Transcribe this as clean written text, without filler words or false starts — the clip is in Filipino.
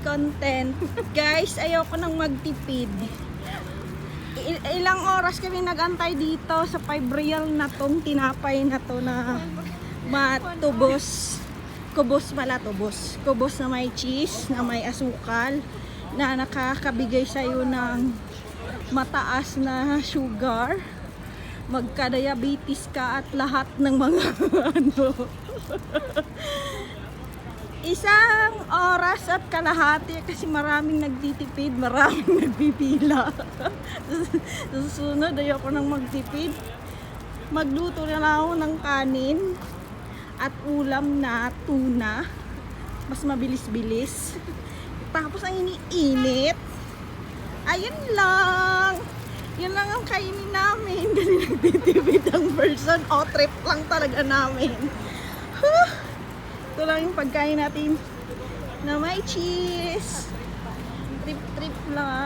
content. Guys, ayoko nang magtipid. Ilang oras kami nagantay dito sa 5 real na tong tinapay na to na matubos. Kubos pala, tubos. Kubos na may cheese, na may asukal, na nakakabigay sa'yo ng mataas na sugar. Magka-diabetes ka at lahat ng mga ano. Isang oras at kalahati kasi maraming nagtitipid, maraming nagpipila. Susunod, ayoko nang magtipid. Magluto na lang ako ng kanin at ulam na tuna. Mas mabilis-bilis. Tapos ang iniinit. Ayun lang. Yun lang ang kainin namin. Kasi nagtitipid ang person. O, trip lang talaga namin. Ito lang yung pagkain natin na may cheese. Trip-trip lang.